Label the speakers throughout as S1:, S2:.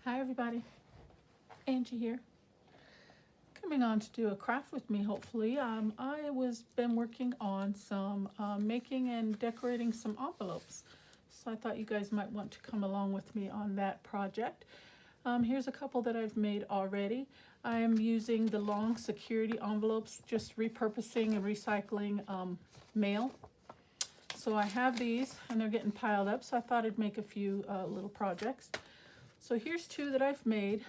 S1: Hi everybody, Angie here. Coming on to do a craft with me hopefully. I was been working on some making and decorating some envelopes. So I thought you guys might want to come along with me on that project. Here's a couple that I've made already. I am using the long security envelopes, just repurposing and recycling mail. So I have these and they're getting piled up, so I thought I'd make a few little projects. So here's two that I've made,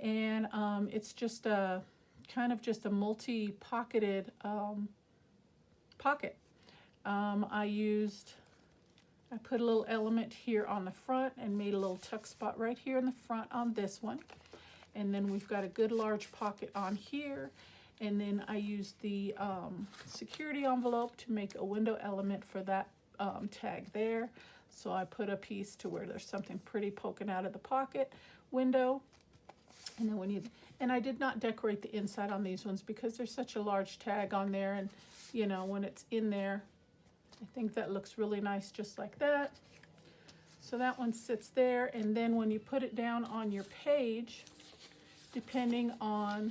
S1: and it's just a kind of just a multi-pocketed pocket. I put a little element here on the front and made a little tuck spot right here in the front on this one, and then we've got a good large pocket on here, and then I used the security envelope to make a window element for that tag there. So I put a piece to where there's something pretty poking out of the pocket window. And then and I did not decorate the inside on these ones because there's such a large tag on there, and you know, when it's in there, I think that looks really nice just like that. So that one sits there, and then when you put it down on your page, depending on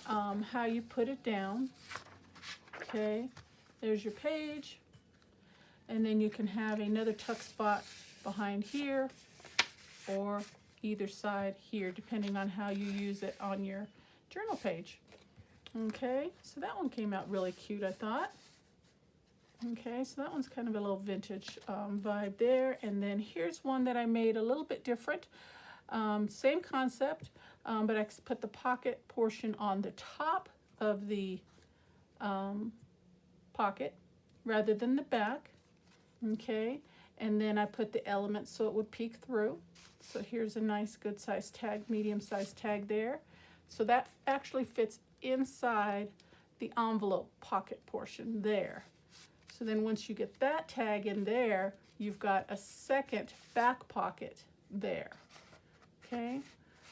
S1: how you put it down, okay, there's your page. And then you can have another tuck spot behind here or either side here, depending on how you use it on your journal page. Okay, so that one came out really cute, I thought. Okay, so that one's kind of a little vintage vibe there. And then here's one that I made a little bit different. Same concept, but I put the pocket portion on the top of the pocket rather than the back. Okay, and then I put the element so it would peek through. So here's a nice good size tag, medium size tag there. So that actually fits inside the envelope pocket portion there. So then once you get that tag in there, you've got a second back pocket there. Okay,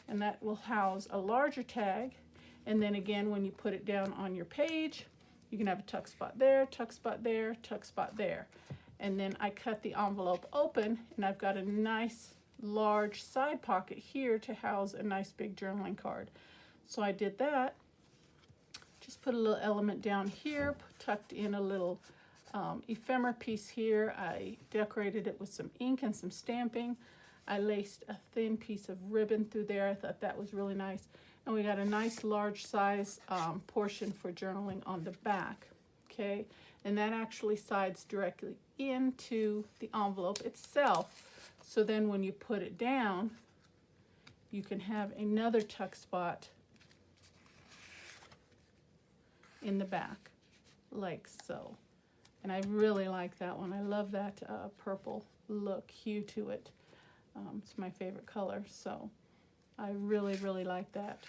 S1: and that will house a larger tag. And then again, when you put it down on your page, you can have a tuck spot there, tuck spot there, tuck spot there. And then I cut the envelope open, and I've got a nice large side pocket here to house a nice big journaling card. So I did that, just put a little element down here, tucked in a little ephemera piece here. I decorated it with some ink and some stamping. I laced a thin piece of ribbon through there. I thought that was really nice. And we got a nice large size portion for journaling on the back, okay? And that actually sides directly into the envelope itself. So then when you put it down, you can have another tuck spot in the back, like so. And I really like that one. I love that purple look, hue to it. It's my favorite color, so I really, really like that.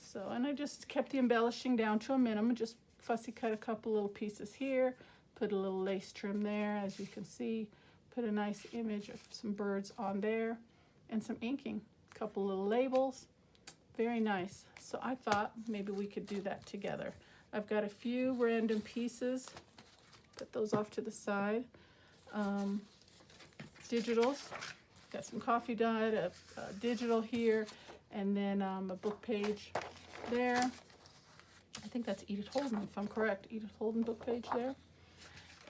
S1: So, and I just kept the embellishing down to a minimum, just fussy cut a couple little pieces here, put a little lace trim there, as you can see, put a nice image of some birds on there, and some inking, a couple little labels, very nice. So I thought maybe we could do that together. I've got a few random pieces, put those off to the side. Digitals, got some coffee dyed, a digital here, and then a book page there. I think that's Edith Holden, if I'm correct. Edith Holden book page there.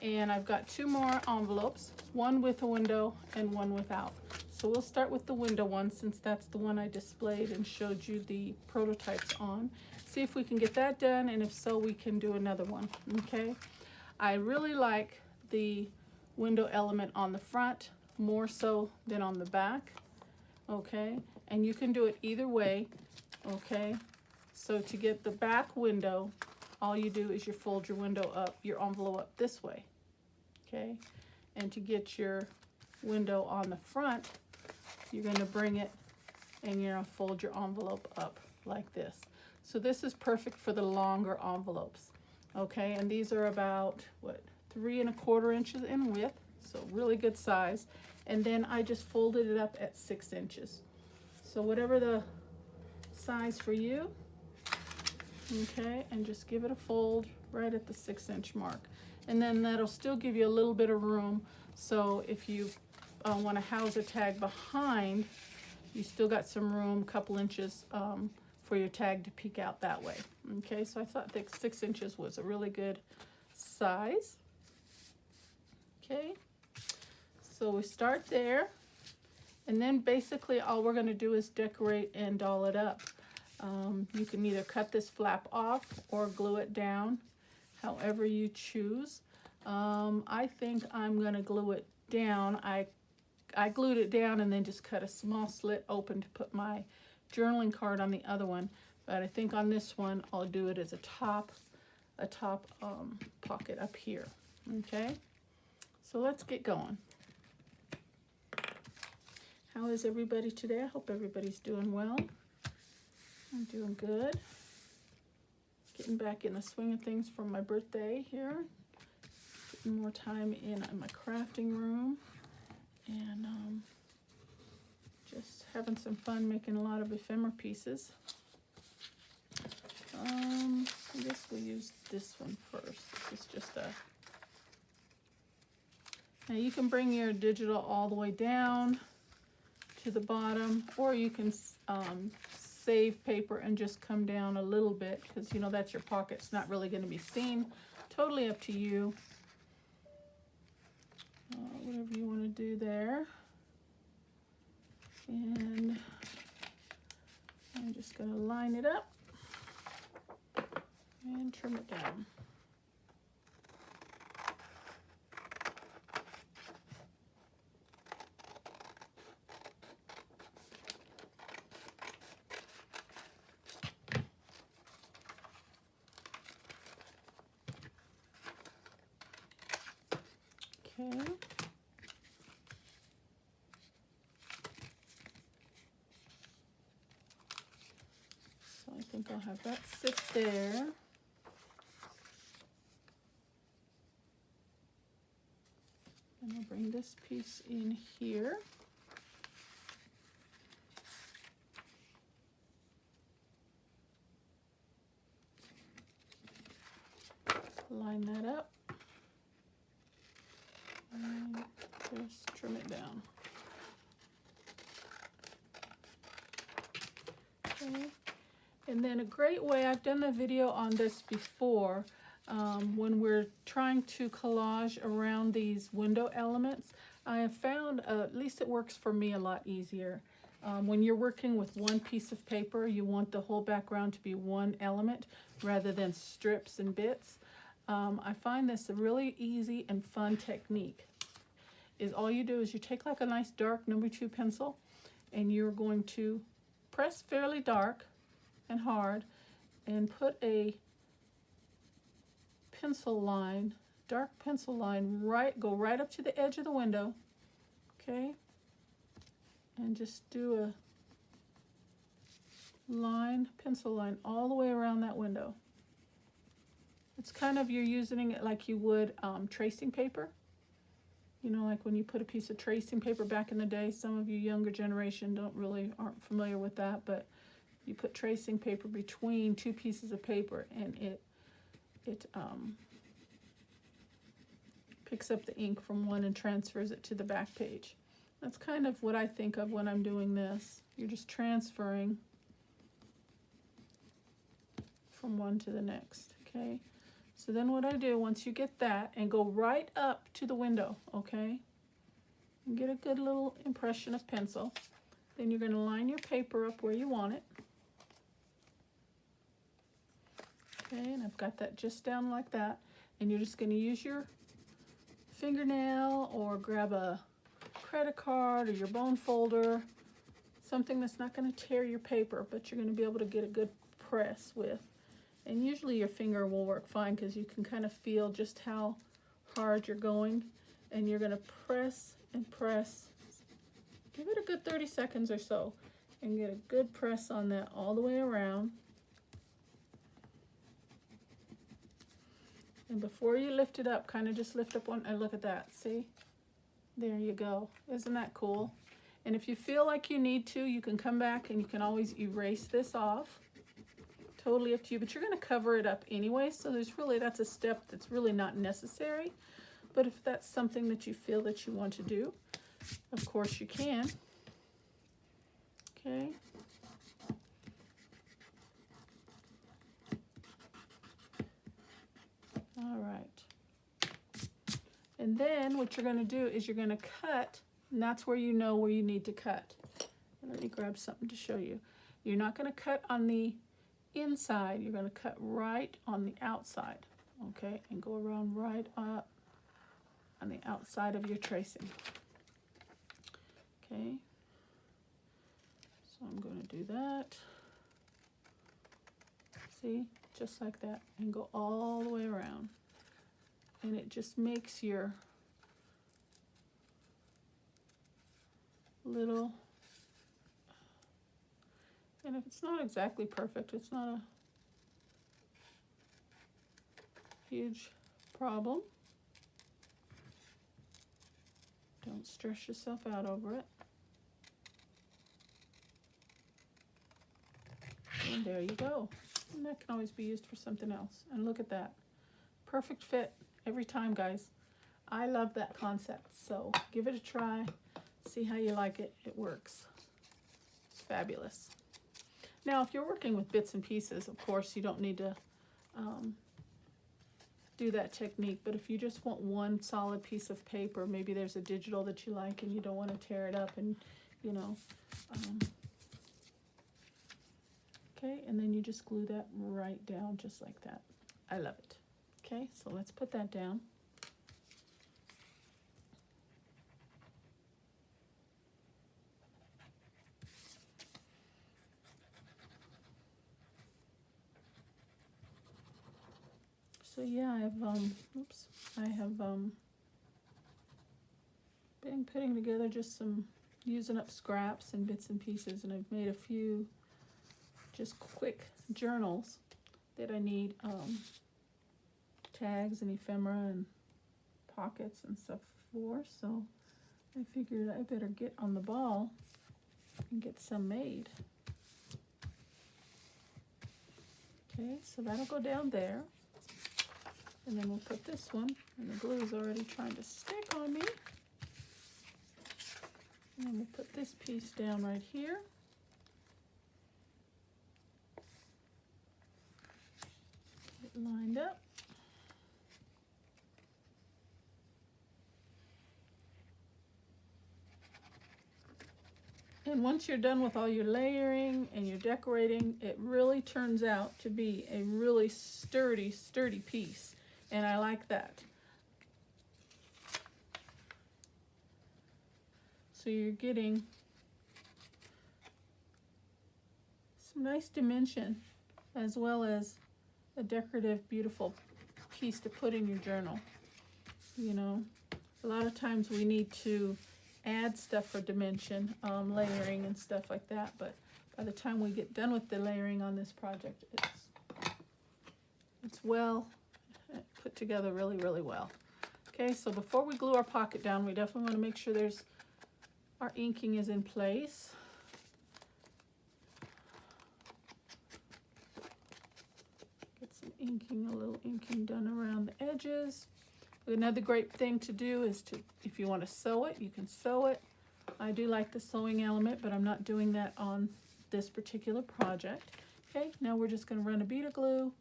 S1: And I've got two more envelopes, one with a window and one without. So we'll start with the window one, since that's the one I displayed and showed you the prototypes on. See if we can get that done, and if so, we can do another one, okay? I really like the window element on the front, more so than on the back, okay? And you can do it either way, okay? So to get the back window, all you do is you fold your window up, your envelope up this way, okay? And to get your window on the front, you're gonna bring it and you're gonna fold your envelope up like this. So this is perfect for the longer envelopes, okay? And these are about, what, 3 1/4 inches in width, so really good size. And then I just folded it up at 6 inches. So whatever the size for you, okay, and just give it a fold right at the 6 inch mark. And then that'll still give you a little bit of room. So if you want to house a tag behind, you still got some room, couple inches for your tag to peek out that way. Okay, so I thought 6 inches was a really good size. Okay, so we start there, and then basically all we're going to do is decorate and doll it up. You can either cut this flap off or glue it down, however you choose. I think I'm going to glue it down. I glued it down and then just cut a small slit open to put my journaling card on the other one. But I think on this one, I'll do it as a top pocket up here. Okay, so let's get going. How is everybody today? I hope everybody's doing well. I'm doing good. Getting back in the swing of things for my birthday here. Getting more time in my crafting room. And just having some fun making a lot of ephemera pieces. I guess we'll use this one first. This is just a... Now you can bring your digital all the way down to the bottom, or you can save paper and just come down a little bit, because you know that's your pocket. It's not really going to be seen. Totally up to you. Whatever you want to do there. And I'm just going to line it up and trim it down. Okay. So I think I'll have that sit there. And I'll bring this piece in here. Line that up. And just trim it down. Okay. And then a great way, I've done the video on this before, when we're trying to collage around these window elements, I have found, at least it works for me, a lot easier. When you're working with one piece of paper, you want the whole background to be one element rather than strips and bits. I find this a really easy and fun technique. Is all you do is you take like a nice dark number 2 pencil, and you're going to press fairly dark and hard and put a pencil line, dark pencil line, go right up to the edge of the window, okay? And just do a line, pencil line all the way around that window. It's kind of, you're using it like you would tracing paper. You know, like when you put a piece of tracing paper back in the day, some of you younger generation aren't familiar with that, but you put tracing paper between 2 pieces of paper, and it picks up the ink from one and transfers it to the back page. That's kind of what I think of when I'm doing this. You're just transferring from one to the next, okay? So then what I do, once you get that, and go right up to the window, okay? And get a good little impression of pencil. Then you're going to line your paper up where you want it. Okay, and I've got that just down like that. And you're just going to use your fingernail or grab a credit card or your bone folder, something that's not going to tear your paper, but you're going to be able to get a good press with. And usually your finger will work fine because you can kind of feel just how hard you're going. And you're going to press and press. Give it a good 30 seconds or so and get a good press on that all the way around. And before you lift it up, kind of just lift up one, and look at that, see? There you go. Isn't that cool? And if you feel like you need to, you can come back and you can always erase this off. Totally up to you, but you're going to cover it up anyway, so that's a step that's really not necessary. But if that's something that you feel that you want to do, of course you can. Okay. All right. And then what you're going to do is you're going to cut, and that's where you know where you need to cut. Let me grab something to show you. You're not going to cut on the inside, you're going to cut right on the outside, okay, and go around right up on the outside of your tracing. Okay, so I'm going to do that. See, just like that, and go all the way around. And it just makes your little, and if it's not exactly perfect, it's not a huge problem. Don't stress yourself out over it. And there you go. And that can always be used for something else. And look at that. Perfect fit every time, guys. I love that concept. So give it a try. See how you like it. It works. It's fabulous. Now, if you're working with bits and pieces, of course, you don't need to do that technique. But if you just want one solid piece of paper, maybe there's a digital that you like and you don't want to tear it up and, you know, okay, and then you just glue that right down just like that. I love it. Okay, so let's put that down. So yeah, I have been putting together just some, using up scraps and bits and pieces, and I've made a few just quick journals that I need tags and ephemera and pockets and stuff for. So I figured I better get on the ball and get some made. Okay, so that'll go down there. And then we'll put this one, and the glue is already trying to stick on me. And then we'll put this piece down right here. Get it lined up. And once you're done with all your layering and your decorating, it really turns out to be a really sturdy piece. And I like that. So you're getting some nice dimension as well as a decorative, beautiful piece to put in your journal. You know, a lot of times we need to add stuff for dimension, layering and stuff like that, but by the time we get done with the layering on this project, it's well put together really, really well. Okay, so before we glue our pocket down, we definitely want to make sure our inking is in place. Get some inking, a little inking done around the edges. Another great thing to do is to, if you want to sew it, you can sew it. I do like the sewing element, but I'm not doing that on this particular project. Okay, now we're just going to run a bead of glue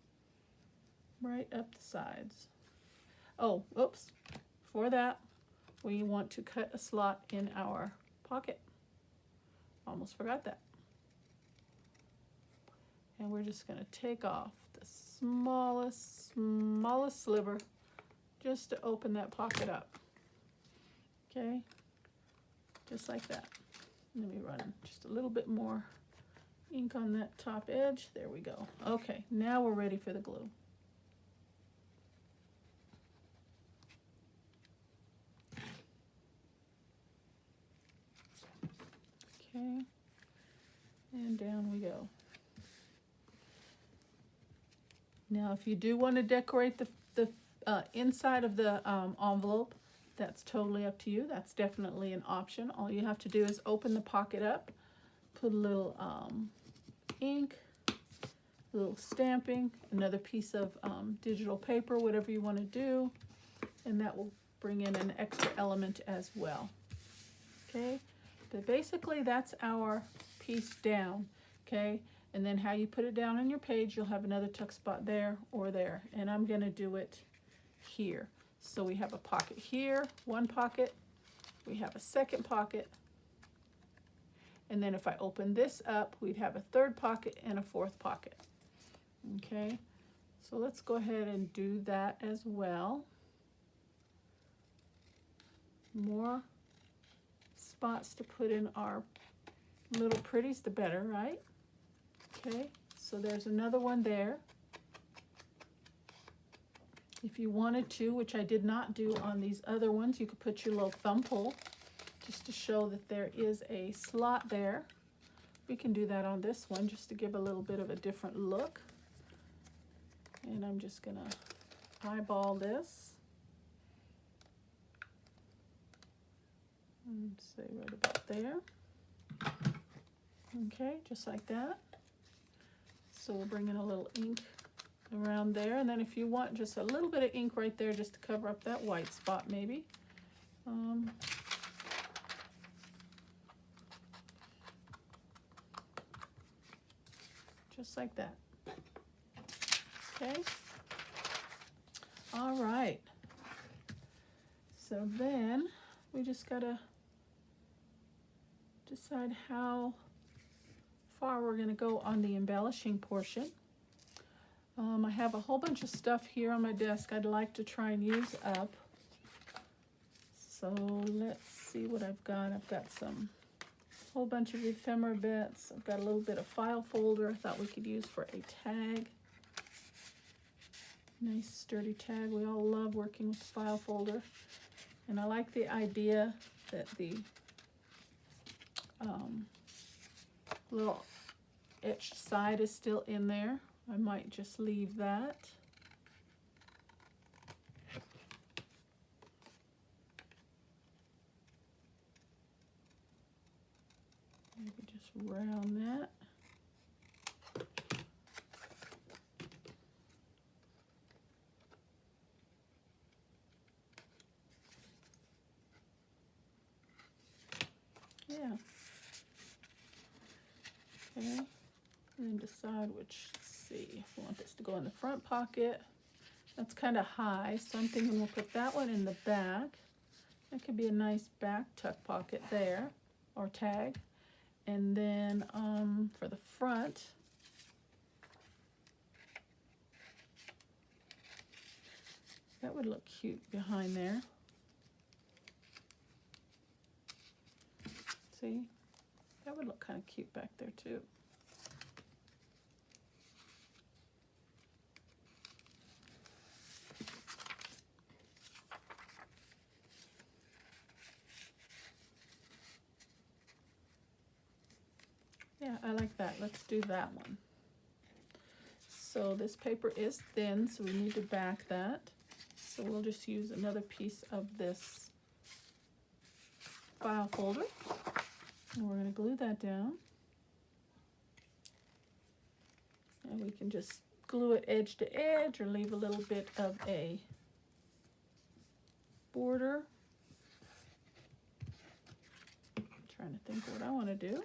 S1: right up the sides. Oh, oops. For that, we want to cut a slot in our pocket. Almost forgot that. And we're just going to take off the smallest sliver just to open that pocket up. Okay, just like that. Let me run just a little bit more ink on that top edge. There we go. Okay, now we're ready for the glue. Okay, and down we go. Now, if you do want to decorate the inside of the envelope, that's totally up to you. That's definitely an option. All you have to do is open the pocket up, put a little ink, a little stamping, another piece of digital paper, whatever you want to do, and that will bring in an extra element as well. Okay, but basically that's our piece down. Okay, and then how you put it down on your page, you'll have another tuck spot there or there, and I'm going to do it here. So we have a pocket here, one pocket, we have a second pocket, and then if I open this up, we'd have a third pocket and a fourth pocket. Okay, so let's go ahead and do that as well. More spots to put in our little pretties, the better, right? Okay, so there's another one there. If you wanted to, which I did not do on these other ones, you could put your little thumb pull just to show that there is a slot there. We can do that on this one just to give a little bit of a different look. And I'm just gonna eyeball this. And say right about there. Okay, just like that. So we'll bring in a little ink around there, and then if you want just a little bit of ink right there just to cover up that white spot maybe. Just like that. Okay. All right. So then we just gotta decide how far we're gonna go on the embellishing portion. I have a whole bunch of stuff here on my desk I'd like to try and use up. So let's see what I've got. I've got some whole bunch of ephemera bits. I've got a little bit of file folder I thought we could use for a tag. Nice sturdy tag. We all love working with the file folder. And I like the idea that the little etched side is still in there. I might just leave that. Maybe just round that. Yeah. Okay. And then decide which, let's see, if we want this to go in the front pocket. That's kind of high, so I'm thinking we'll put that one in the back. That could be a nice back tuck pocket there, or tag. And then for the front, that would look cute behind there. See, that would look kind of cute back there too. Yeah, I like that. Let's do that one. So this paper is thin, so we need to back that. So we'll just use another piece of this file folder. And we're going to glue that down. And we can just glue it edge to edge or leave a little bit of a border. I'm trying to think what I want to do.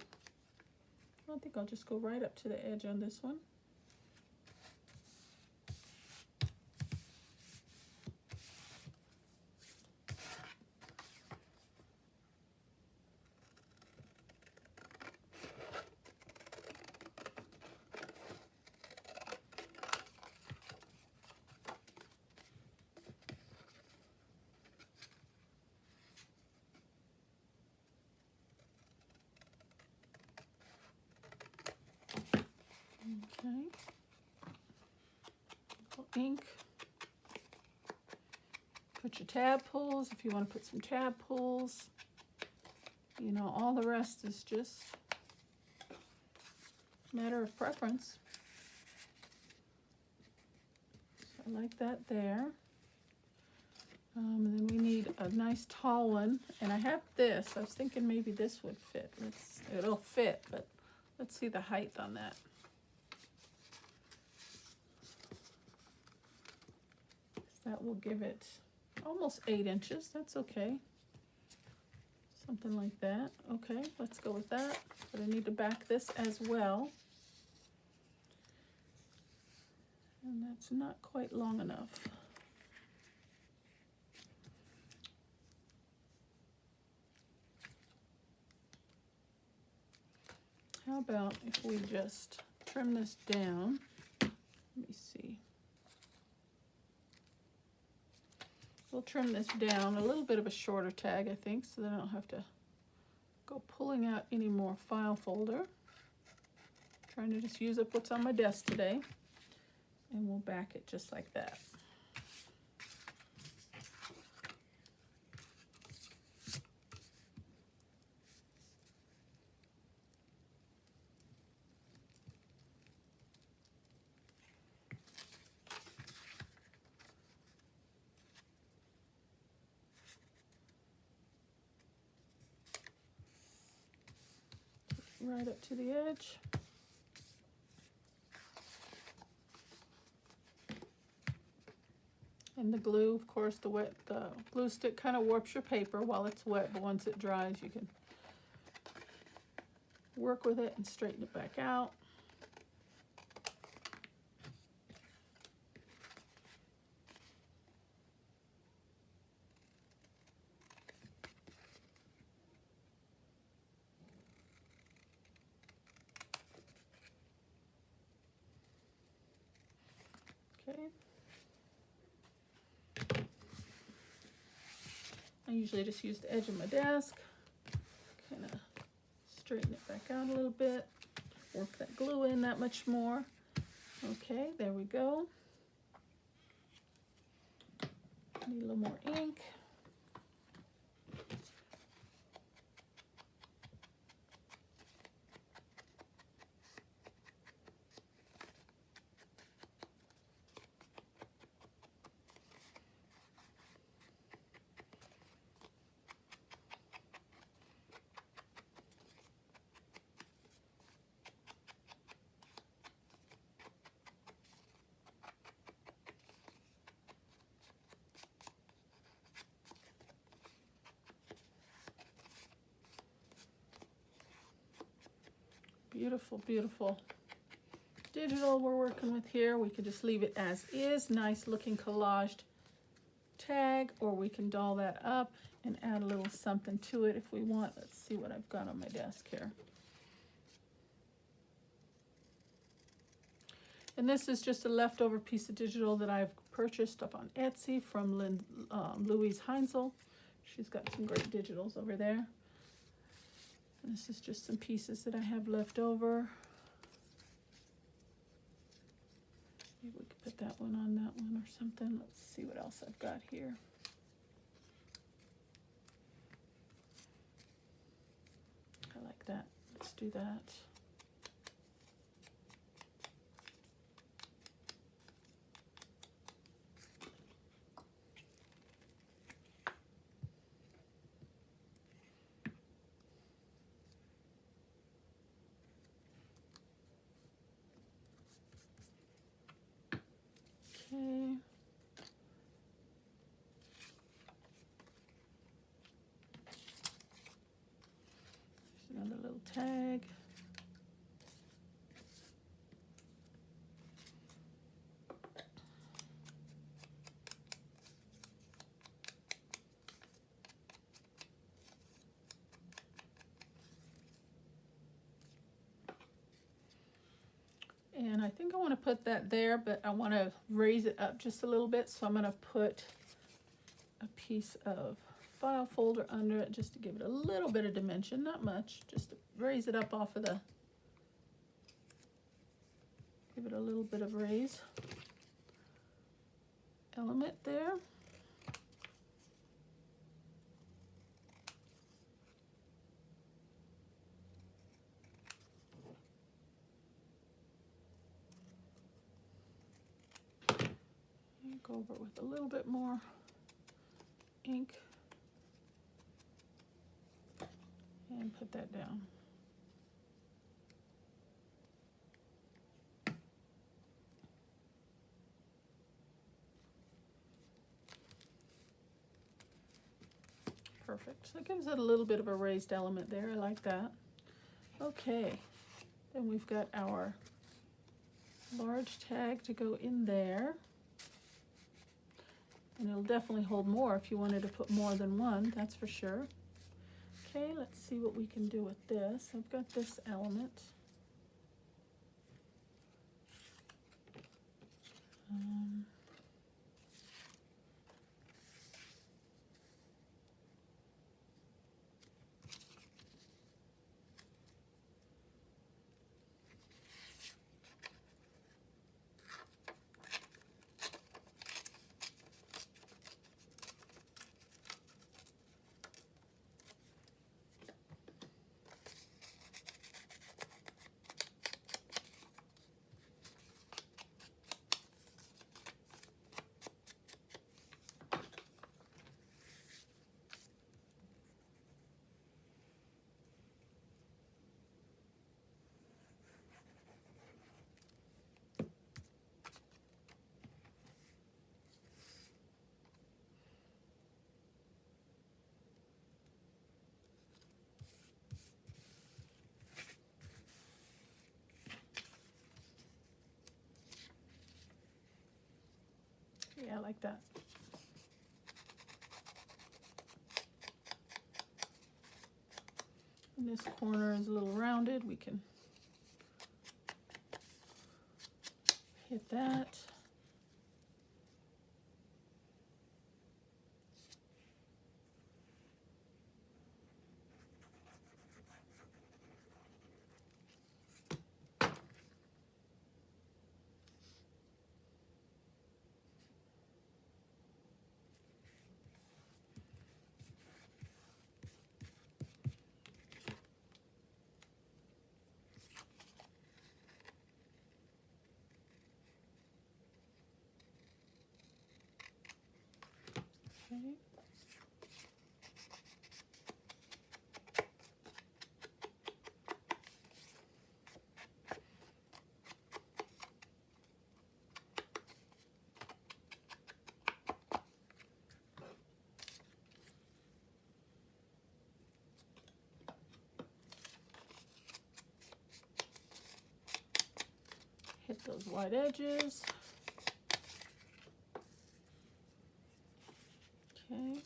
S1: I think I'll just go right up to the edge on this one. Okay. Ink. Put your tab pulls if you want to put some tab pulls. You know, all the rest is just a matter of preference. So I like that there. And then we need a nice tall one. And I have this. I was thinking maybe this would fit. It'll fit, but let's see the height on that. That will give it almost 8 inches. That's okay. Something like that. Okay, let's go with that. But I need to back this as well. And that's not quite long enough. How about if we just trim this down? Let me see. We'll trim this down, a little bit of a shorter tag, I think, so that I don't have to go pulling out any more file folder. Trying to just use up what's on my desk today. And we'll back it just like that. Right up to the edge. And the glue, of course, the glue stick kind of warps your paper while it's wet, but once it dries, you can work with it and straighten it back out. Okay. I usually just use the edge of my desk, kind of straighten it back out a little bit, work that glue in that much more. Okay, there we go. Need a little more ink. Beautiful, beautiful digital we're working with here. We could just leave it as is, nice looking collaged tag, or we can doll that up and add a little something to it if we want. Let's see what I've got on my desk here. And this is just a leftover piece of digital that I've purchased up on Etsy from Louise Heinzel. She's got some great digitals over there. And this is just some pieces that I have left over. Maybe we could put that one on that one or something. Let's see what else I've got here. I like that. Let's do that. Okay. There's another little tag. And I think I want to put that there, but I want to raise it up just a little bit. So I'm going to put a piece of file folder under it just to give it a little bit of dimension, not much, just to raise it up off of the, give it a little bit of raise element there. Go over it with a little bit more ink and put that down. Perfect. Perfect. So it gives it a little bit of a raised element there. I like that. Okay, then we've got our large tag to go in there. And it'll definitely hold more if you wanted to put more than one, that's for sure. Okay, let's see what we can do with this. I've got this element. Yeah, I like that. And this corner is a little rounded. We can hit that. Okay. Hit those white edges. Okay.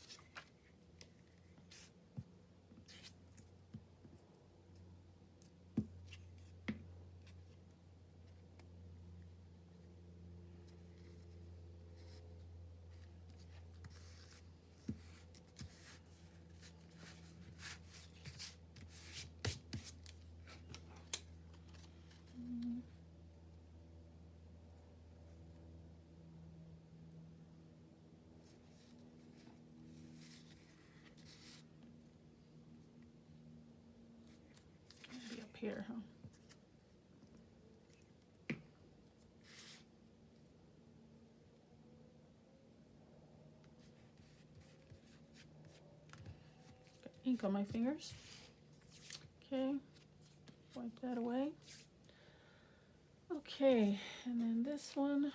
S1: Maybe up here, huh? Got ink on my fingers. Okay, wipe that away. Okay, and then this one.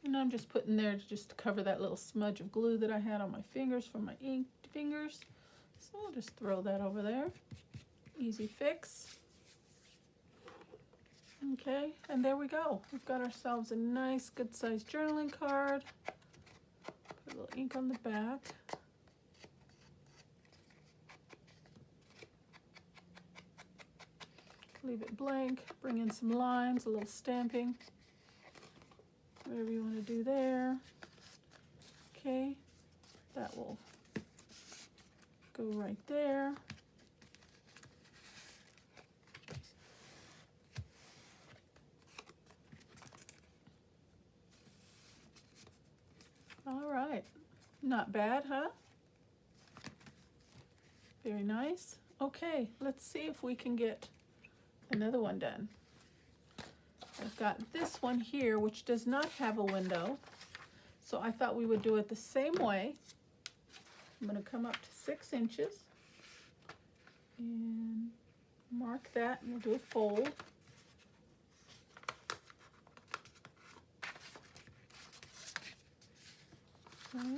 S1: And I'm just putting there just to cover that little smudge of glue that I had on my fingers from my inked fingers. So I'll just throw that over there. Easy fix. Okay, and there we go. We've got ourselves a nice, good-sized journaling card. Put a little ink on the back. Leave it blank. Bring in some lines, a little stamping. Whatever you want to do there. Okay, that will go right there. All right, not bad, huh? Very nice. Okay, let's see if we can get another one done. I've got this one here, which does not have a window. So I thought we would do it the same way. I'm going to come up to 6 inches and mark that, and we'll do a fold. Okay.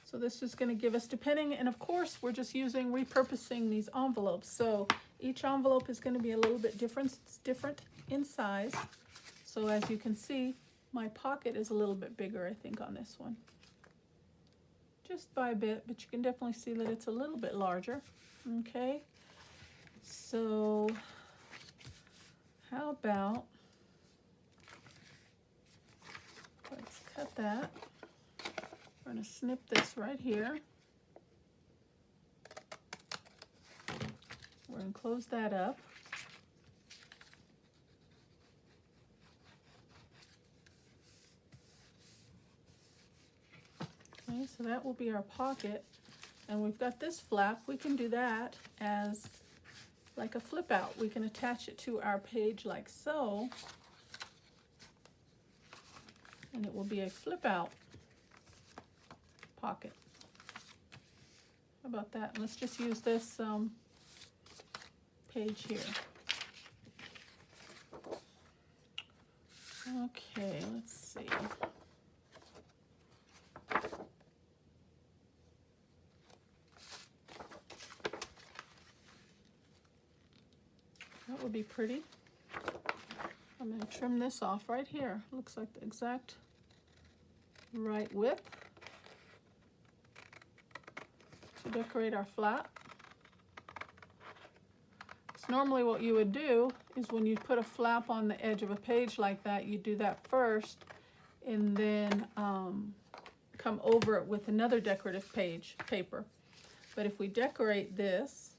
S1: So this is going to give us, depending, and of course we're just repurposing these envelopes. So each envelope is going to be a little bit different. It's different in size. So as you can see, my pocket is a little bit bigger, I think, on this one. Just by a bit, but you can definitely see that it's a little bit larger. Okay, so how about, let's cut that. We're going to snip this right here. We're going to close that up. Okay, so that will be our pocket. And we've got this flap. We can do that as like a flip out. We can attach it to our page like so. And it will be a flip out pocket. How about that? Let's just use this page here. Okay, let's see. That would be pretty. I'm going to trim this off right here. Looks like the exact right width to decorate our flap. So normally what you would do is when you put a flap on the edge of a page like that, you do that first and then come over it with another decorative paper. But if we decorate this,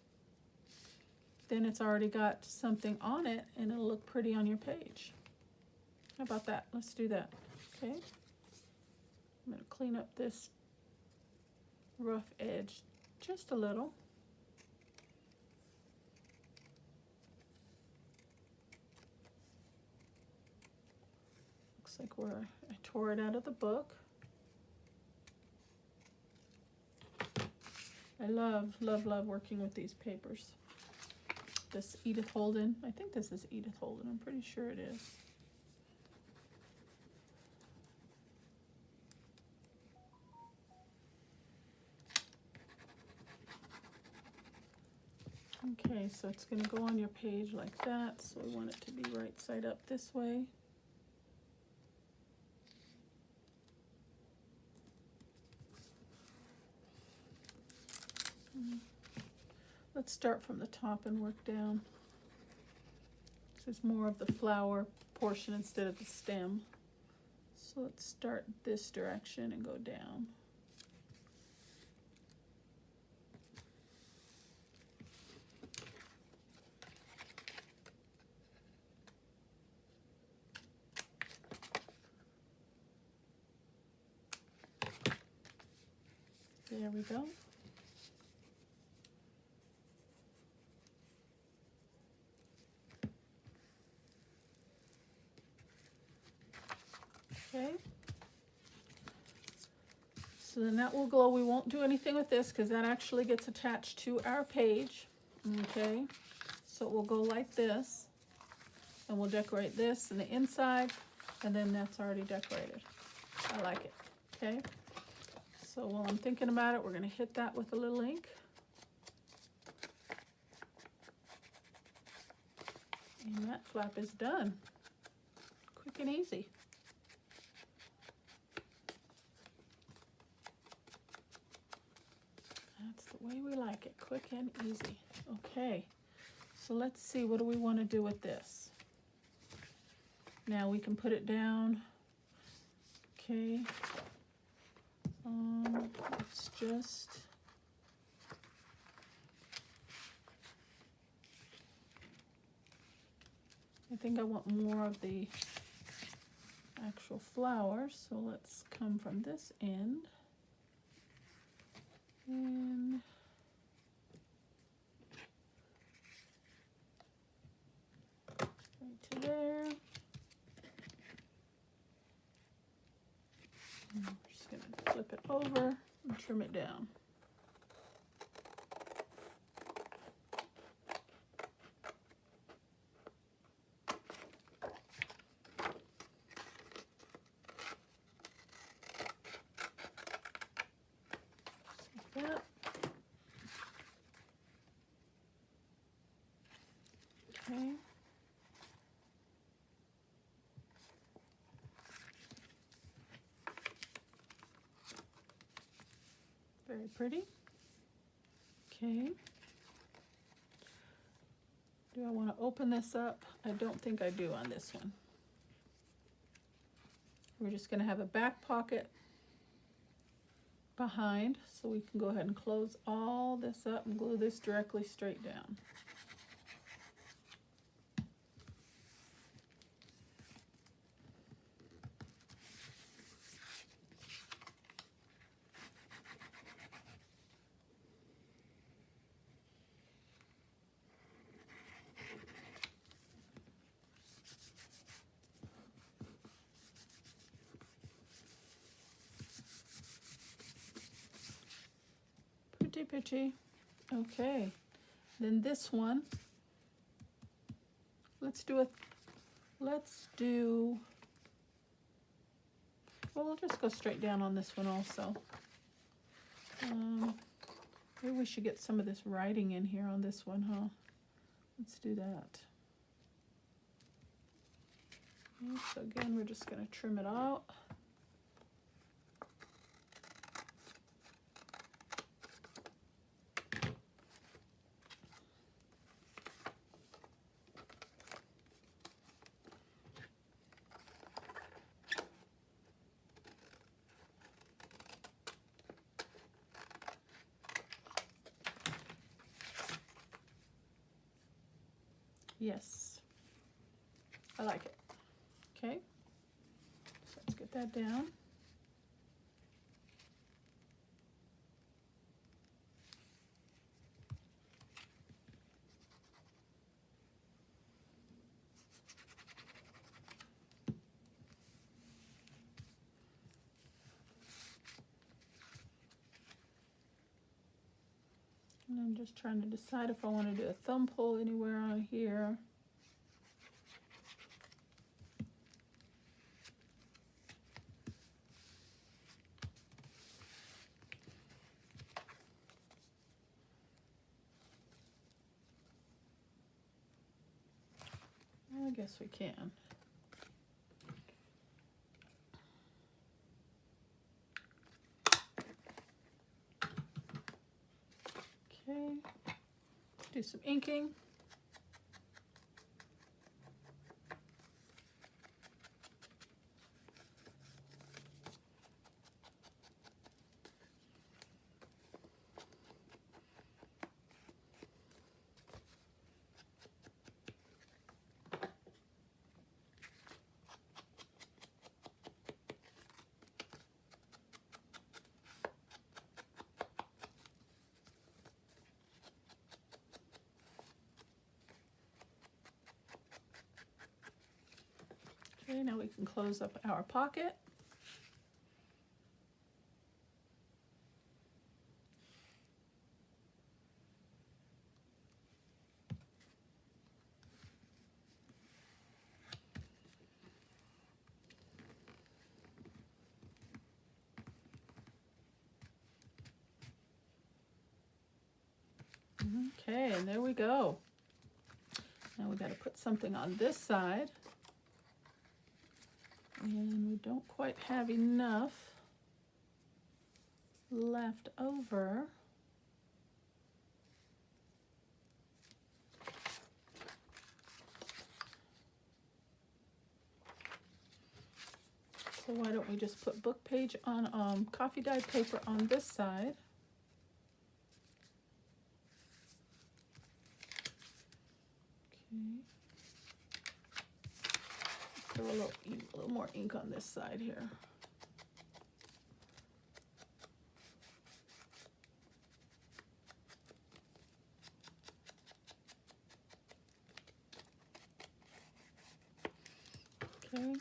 S1: then it's already got something on it and it'll look pretty on your page. How about that? Let's do that. Okay. I'm going to clean up this rough edge just a little. Looks like I tore it out of the book. I love, love, love working with these papers. This Edith Holden, I think this is Edith Holden, I'm pretty sure it is. Okay, so it's going to go on your page like that, so we want it to be right side up this way. Let's start from the top and work down. This is more of the flower portion instead of the stem. So let's start this direction and go down. There we go. Okay, so then that will go. We won't do anything with this because that actually gets attached to our page. Okay, so it will go like this, and we'll decorate this and the inside, and then that's already decorated. I like it. Okay, so while I'm thinking about it, we're going to hit that with a little ink. And that flap is done. Quick and easy. That's the way we like it, quick and easy. Okay, so let's see, what do we want to do with this? Now we can put it down. Okay, let's just, I think I want more of the actual flowers, so let's come from this end. And right to there. And we're just going to flip it over and trim it down. Just like that. Okay. Very pretty. Okay. Do I want to open this up? I don't think I do on this one. We're just going to have a back pocket behind, so we can go ahead and close all this up and glue this directly straight down. Pretty pitchy. Okay, then this one, let's do, well, we'll just go straight down on this one also. Maybe we should get some of this writing in here on this one, huh? Let's do that. Okay, so again, we're just going to trim it out. Yes, I like it. Okay, so let's get that down. And I'm just trying to decide if I want to do a thumb pull anywhere on here. I guess we can. Okay, do some inking. Okay, now we can close up our pocket. Okay, and there we go. Now we got to put something on this side. And we don't quite have enough left over. So why don't we just put book page on coffee dyed paper on this side. Okay. Throw a little more ink on this side here. Okay.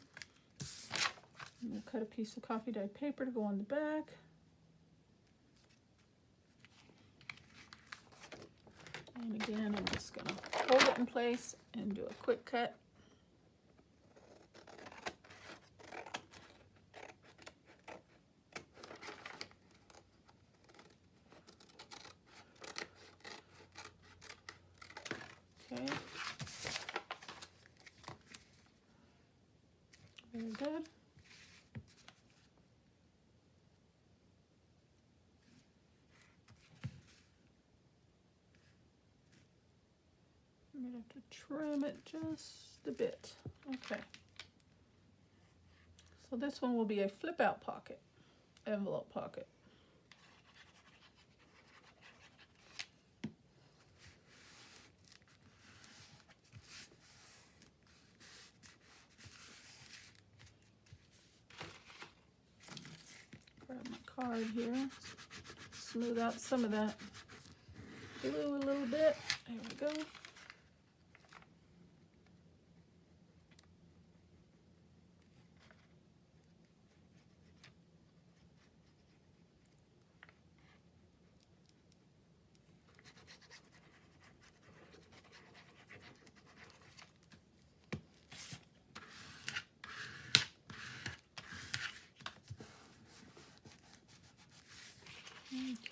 S1: I'm going to cut a piece of coffee dyed paper to go on the back. And again, I'm just going to hold it in place and do a quick cut. Okay. Very good. I'm going to have to trim it just a bit. Okay. So this one will be a flip out pocket, envelope pocket. Grab my card here, smooth out some of that glue a little bit. There we go.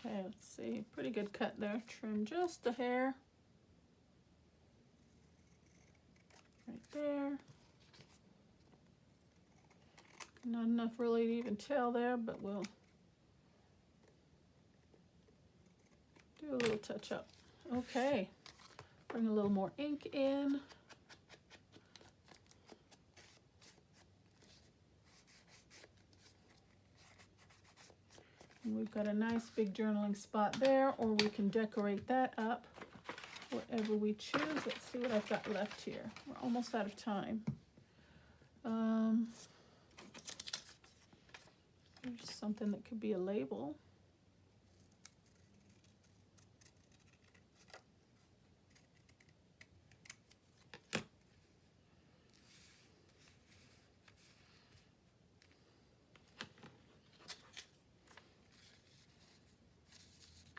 S1: Okay, let's see. Pretty good cut there. Trim just a hair. Right there. Not enough really to even tell there, but we'll do a little touch up. Okay. Bring a little more ink in. And we've got a nice big journaling spot there, or we can decorate that up, whatever we choose. Let's see what I've got left here. We're almost out of time. There's something that could be a label.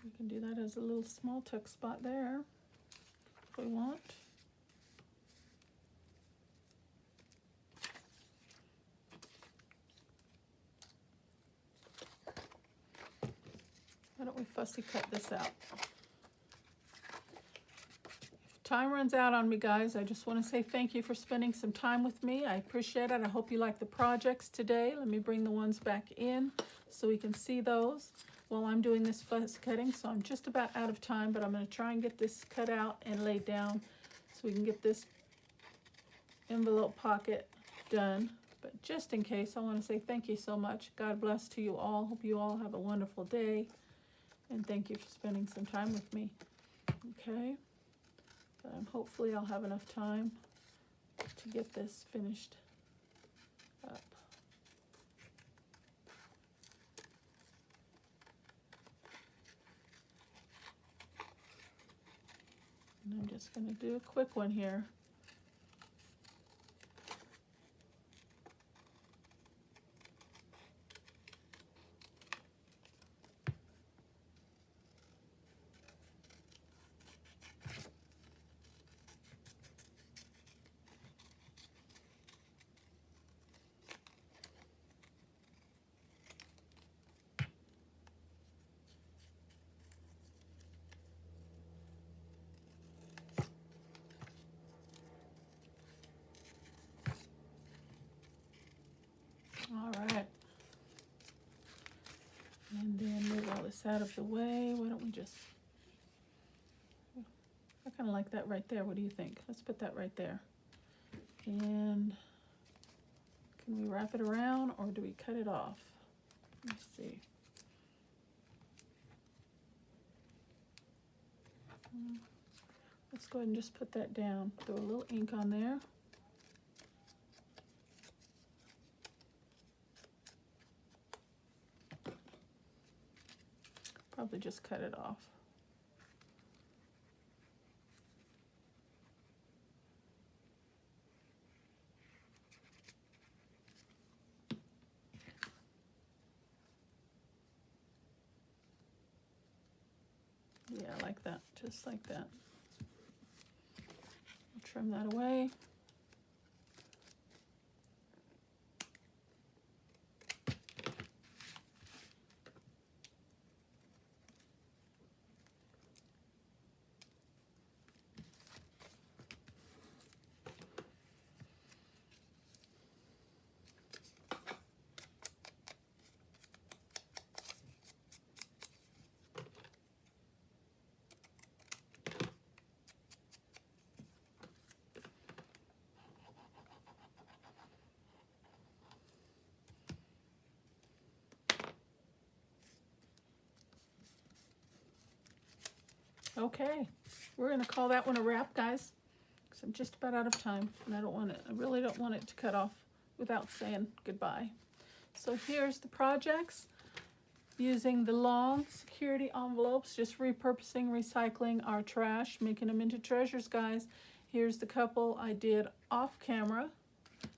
S1: We can do that as a little small tuck spot there if we want. Why don't we fussy cut this out? If time runs out on me, guys, I just want to say thank you for spending some time with me. I appreciate it. I hope you like the projects today. Let me bring the ones back in so we can see those while I'm doing this fuss cutting. So I'm just about out of time, but I'm going to try and get this cut out and laid down so we can get this envelope pocket done. But just in case, I want to say thank you so much. God bless to you all. Hope you all have a wonderful day. And thank you for spending some time with me. Okay. Hopefully I'll have enough time to get this finished up. And I'm just going to do a quick one here. All right. And then move all this out of the way. Why don't we just, I kind of like that right there. What do you think? Let's put that right there. And can we wrap it around or do we cut it off? Let's see. Let's go ahead and just put that down. Throw a little ink on there. Probably just cut it off. Yeah, like that, just like that. Trim that away. Okay, we're gonna call that one a wrap, guys, because I'm just about out of time, and I really don't want it to cut off without saying goodbye. So here's the projects, using the long security envelopes, just repurposing, recycling our trash, making them into treasures, guys. Here's the couple I did off camera.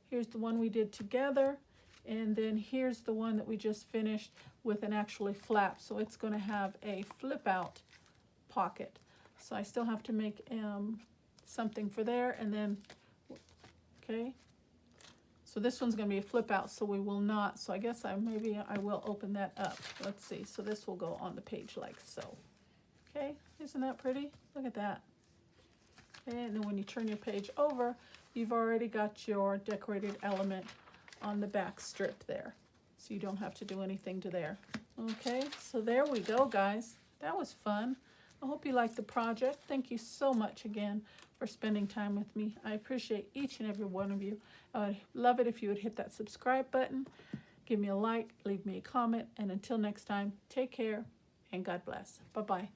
S1: Here's the one we did together, and then here's the one that we just finished with an actually flap, so it's gonna have a flip out pocket. So I still have to make something for there, and then, okay, so this one's gonna be a flip out, so we will not, so I guess maybe I will open that up. Let's see, so this will go on the page like so. Okay, isn't that pretty? Look at that. Okay, and then when you turn your page over, you've already got your decorated element on the back strip there, so you don't have to do anything to there. Okay, so there we go, guys. That was fun. I hope you liked the project. Thank you so much again for spending time with me. I appreciate each and every one of you. I would love it if you would hit that subscribe button, give me a like, leave me a comment, and until next time, take care and God bless. Bye-bye.